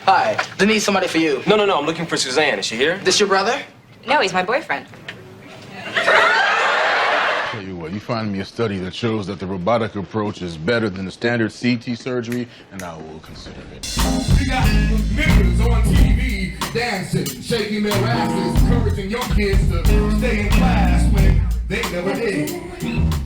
Hi, they need somebody for you. No, I'm looking for Suzanne. Is she here? This your brother? No, he's my boyfriend. Tell you what, you find me a study that shows that the robotic approach is better than the standard CT surgery, and I will consider it. We got members on TV dancing, shaking their asses, encouraging young kids to stay in class when they never did.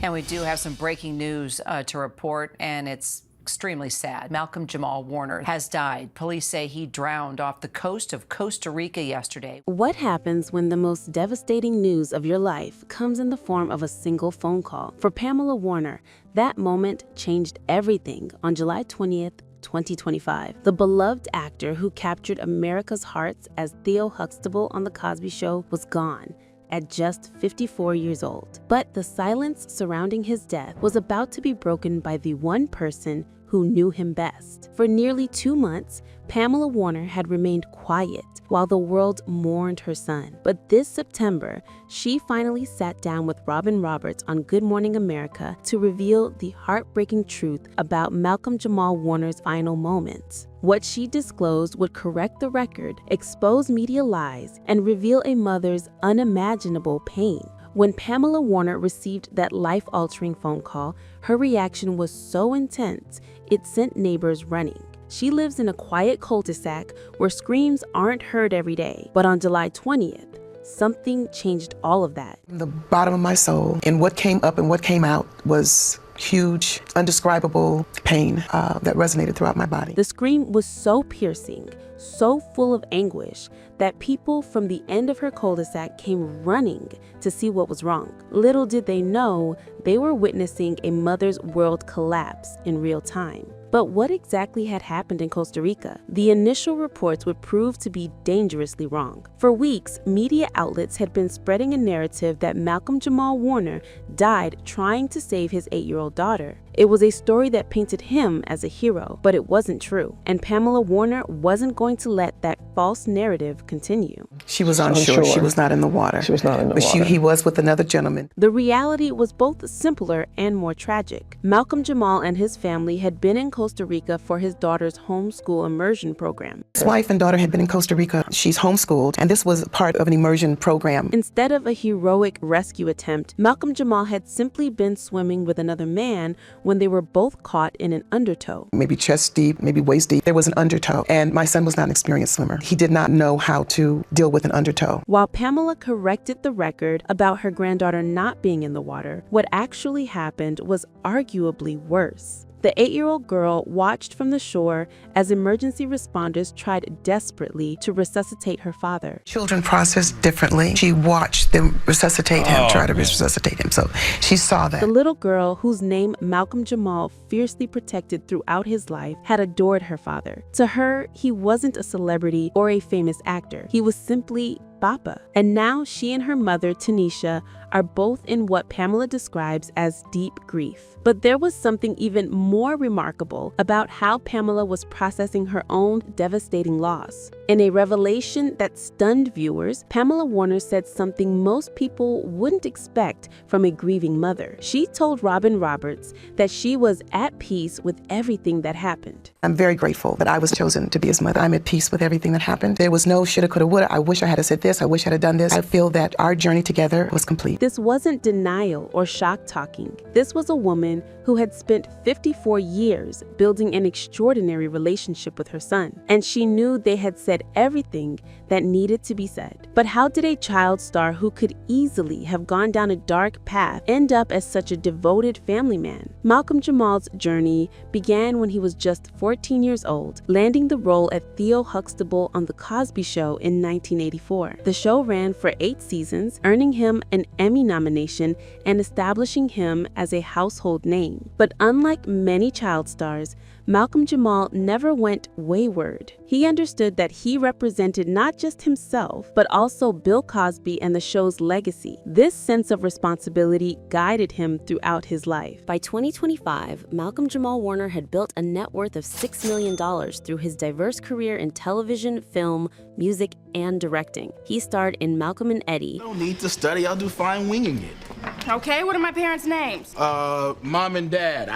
And we do have some breaking news to report, and it's extremely sad. Malcolm Jamal Warner has died. Police say he drowned off the coast of Costa Rica yesterday. What happens when the most devastating news of your life comes in the form of a single phone call? For Pamela Warner, that moment changed everything on July 20th, 2025. The beloved actor who captured America's hearts as Theo Huxtable on The Cosby Show was gone at just 54 years old. But the silence surrounding his death was about to be broken by the one person who knew him best. For nearly 2 months, Pamela Warner had remained quiet while the world mourned her son. But this September, she finally sat down with Robin Roberts on Good Morning America to reveal the heartbreaking truth about Malcolm Jamal Warner's final moments. What she disclosed would correct the record, expose media lies, and reveal a mother's unimaginable pain. When Pamela Warner received that life-altering phone call, her reaction was so intense, it sent neighbors running. She lives in a quiet cul-de-sac where screams aren't heard every day. But on July 20th, something changed all of that. The bottom of my soul, and what came up and what came out was huge, undescribable pain that resonated throughout my body. The scream was so piercing, so full of anguish, that people from the end of her cul-de-sac came running to see what was wrong. Little did they know, they were witnessing a mother's world collapse in real time. But what exactly had happened in Costa Rica? The initial reports would prove to be dangerously wrong. For weeks, media outlets had been spreading a narrative that Malcolm Jamal Warner died trying to save his 8-year-old daughter. It was a story that painted him as a hero, but it wasn't true. And Pamela Warner wasn't going to let that false narrative continue. She was on shore. She was not in the water. She was not in the water. He was with another gentleman. The reality was both simpler and more tragic. Malcolm Jamal and his family had been in Costa Rica for his daughter's homeschool immersion program. His wife and daughter had been in Costa Rica. She's homeschooled, and this was part of an immersion program. Instead of a heroic rescue attempt, Malcolm Jamal had simply been swimming with another man when they were both caught in an undertow. Maybe chest deep, maybe waist deep. There was an undertow, and my son was not an experienced swimmer. He did not know how to deal with an undertow. While Pamela corrected the record about her granddaughter not being in the water, what actually happened was arguably worse. The 8-year-old girl watched from the shore as emergency responders tried desperately to resuscitate her father. Children process differently. She watched them resuscitate him, try to resuscitate him. So she saw that. The little girl, whose name Malcolm Jamal fiercely protected throughout his life, had adored her father. To her, he wasn't a celebrity or a famous actor. He was simply Papa. And now she and her mother, Tanisha, are both in what Pamela describes as deep grief. But there was something even more remarkable about how Pamela was processing her own devastating loss. In a revelation that stunned viewers, Pamela Warner said something most people wouldn't expect from a grieving mother. She told Robin Roberts that she was at peace with everything that happened. I'm very grateful that I was chosen to be his mother. I'm at peace with everything that happened. There was no shoulda, coulda, woulda. I wish I had said this. I wish I had done this. I feel that our journey together was complete. This wasn't denial or shock talking. This was a woman who had spent 54 years building an extraordinary relationship with her son. And she knew they had said everything that needed to be said. But how did a child star who could easily have gone down a dark path end up as such a devoted family man? Malcolm Jamal's journey began when he was just 14 years old, landing the role at Theo Huxtable on The Cosby Show in 1984. The show ran for 8 seasons, earning him an Emmy nomination and establishing him as a household name. But unlike many child stars, Malcolm Jamal never went wayward. He understood that he represented not just himself, but also Bill Cosby and the show's legacy. This sense of responsibility guided him throughout his life. By 2025, Malcolm Jamal Warner had built a net worth of $6 million through his diverse career in television, film, music, and directing. He starred in Malcolm and Eddie. I don't need to study, I'll do fine winging it. Okay, what are my parents' names? Mom and Dad.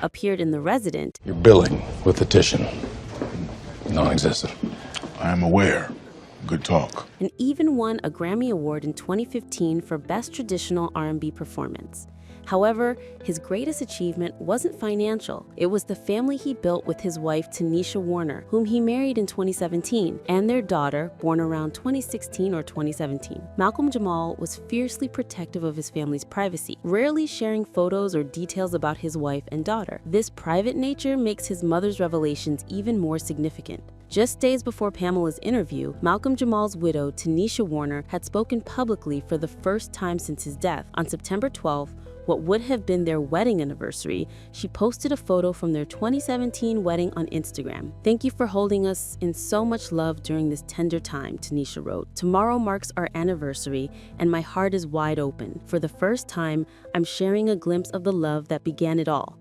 Appeared in The Resident. You're billing with the Titian. Non-existent. I am aware. Good talk. And even won a Grammy Award in 2015 for Best Traditional R&B Performance. However, his greatest achievement wasn't financial. It was the family he built with his wife, Tanisha Warner, whom he married in 2017, and their daughter, born around 2016 or 2017. Malcolm Jamal was fiercely protective of his family's privacy, rarely sharing photos or details about his wife and daughter. This private nature makes his mother's revelations even more significant. Just days before Pamela's interview, Malcolm Jamal's widow, Tanisha Warner, had spoken publicly for the first time since his death. On September 12th, what would have been their wedding anniversary, she posted a photo from their 2017 wedding on Instagram. "Thank you for holding us in so much love during this tender time," Tanisha wrote. "Tomorrow marks our anniversary, and my heart is wide open. For the first time, I'm sharing a glimpse of the love that began it all.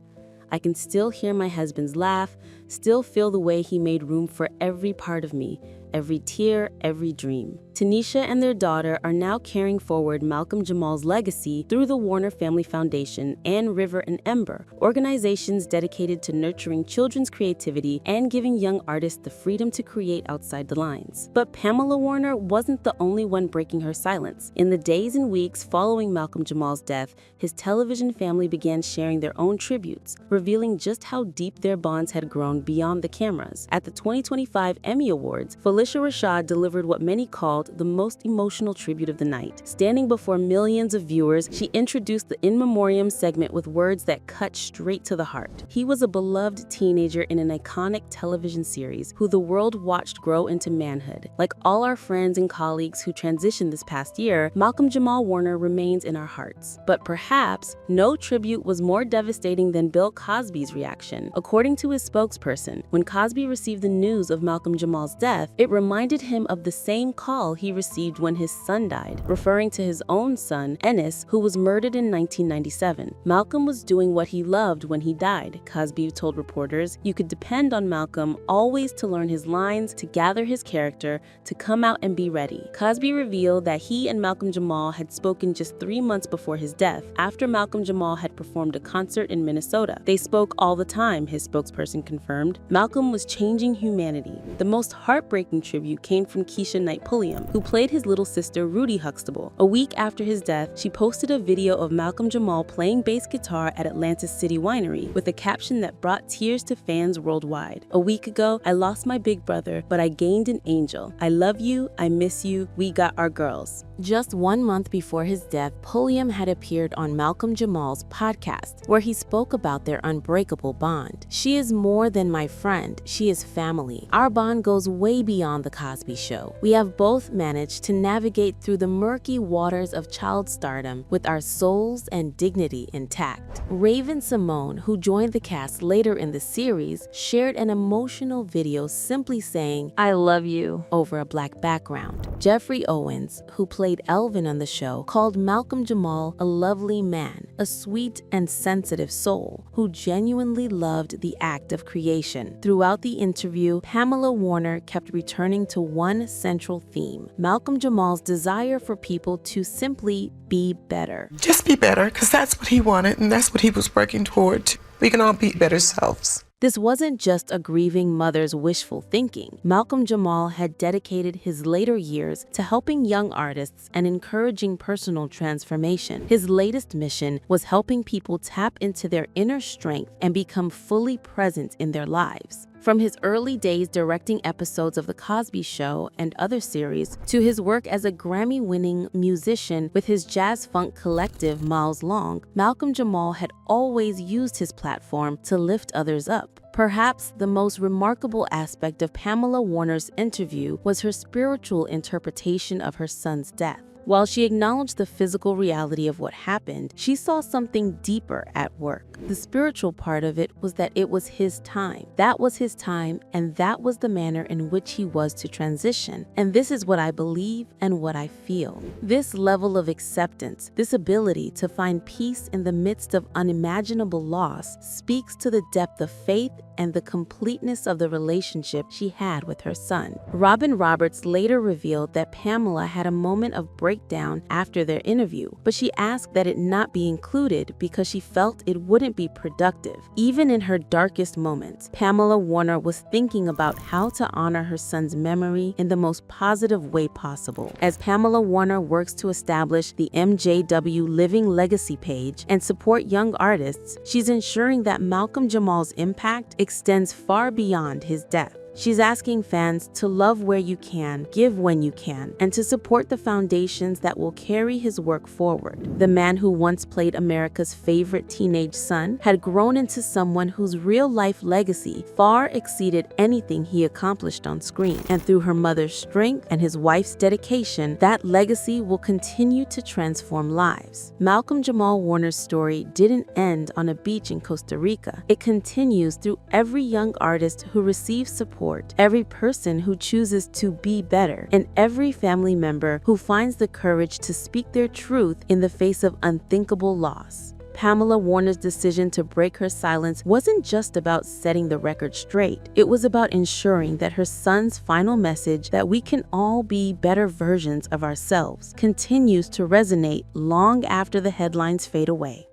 I can still hear my husband's laugh, still feel the way he made room for every part of me, every tear, every dream." Tanisha and their daughter are now carrying forward Malcolm Jamal's legacy through the Warner Family Foundation and River and Ember, organizations dedicated to nurturing children's creativity and giving young artists the freedom to create outside the lines. But Pamela Warner wasn't the only one breaking her silence. In the days and weeks following Malcolm Jamal's death, his television family began sharing their own tributes, revealing just how deep their bonds had grown beyond the cameras. At the 2025 Emmy Awards, Felicia Rashad delivered what many called the most emotional tribute of the night. Standing before millions of viewers, she introduced the In Memoriam segment with words that cut straight to the heart. He was a beloved teenager in an iconic television series who the world watched grow into manhood. Like all our friends and colleagues who transitioned this past year, Malcolm Jamal Warner remains in our hearts. But perhaps no tribute was more devastating than Bill Cosby's reaction. According to his spokesperson, when Cosby received the news of Malcolm Jamal's death, it reminded him of the same call he received when his son died, referring to his own son, Ennis, who was murdered in 1997. "Malcolm was doing what he loved when he died," Cosby told reporters. "You could depend on Malcolm always to learn his lines, to gather his character, to come out and be ready." Cosby revealed that he and Malcolm Jamal had spoken just 3 months before his death, after Malcolm Jamal had performed a concert in Minnesota. "They spoke all the time," his spokesperson confirmed. Malcolm was changing humanity. The most heartbreaking tribute came from Keisha Knight Pulliam, who played his little sister Rudy Huxtable. A week after his death, she posted a video of Malcolm Jamal playing bass guitar at Atlantis City Winery with a caption that brought tears to fans worldwide. "A week ago, I lost my big brother, but I gained an angel. I love you, I miss you, we got our girls." Just 1 month before his death, Pulliam had appeared on Malcolm Jamal's podcast, where he spoke about their unbreakable bond. "She is more than my friend, she is family. Our bond goes way beyond the Cosby Show. We have both managed to navigate through the murky waters of child stardom with our souls and dignity intact." Raven Simone, who joined the cast later in the series, shared an emotional video simply saying, "I love you," over a black background. Jeffrey Owens, who played Elvin on the show, called Malcolm Jamal a lovely man, a sweet and sensitive soul who genuinely loved the act of creation. Throughout the interview, Pamela Warner kept returning to one central theme: Malcolm Jamal's desire for people to simply be better. Just be better, because that's what he wanted and that's what he was working toward. We can all be better selves. This wasn't just a grieving mother's wishful thinking. Malcolm Jamal had dedicated his later years to helping young artists and encouraging personal transformation. His latest mission was helping people tap into their inner strength and become fully present in their lives. From his early days directing episodes of The Cosby Show and other series, to his work as a Grammy-winning musician with his jazz-funk collective Miles Long, Malcolm Jamal had always used his platform to lift others up. Perhaps the most remarkable aspect of Pamela Warner's interview was her spiritual interpretation of her son's death. While she acknowledged the physical reality of what happened, she saw something deeper at work. The spiritual part of it was that it was his time. That was his time, and that was the manner in which he was to transition. And this is what I believe and what I feel. This level of acceptance, this ability to find peace in the midst of unimaginable loss, speaks to the depth of faith and the completeness of the relationship she had with her son. Robin Roberts later revealed that Pamela had a moment of breakdown after their interview, but she asked that it not be included because she felt it wouldn't couldn't be productive. Even in her darkest moments, Pamela Warner was thinking about how to honor her son's memory in the most positive way possible. As Pamela Warner works to establish the MJW Living Legacy page and support young artists, she's ensuring that Malcolm Jamal's impact extends far beyond his death. She's asking fans to love where you can, give when you can, and to support the foundations that will carry his work forward. The man who once played America's favorite teenage son had grown into someone whose real-life legacy far exceeded anything he accomplished on screen. And through her mother's strength and his wife's dedication, that legacy will continue to transform lives. Malcolm Jamal Warner's story didn't end on a beach in Costa Rica. It continues through every young artist who receives support, every person who chooses to be better, and every family member who finds the courage to speak their truth in the face of unthinkable loss. Pamela Warner's decision to break her silence wasn't just about setting the record straight. It was about ensuring that her son's final message, that we can all be better versions of ourselves, continues to resonate long after the headlines fade away.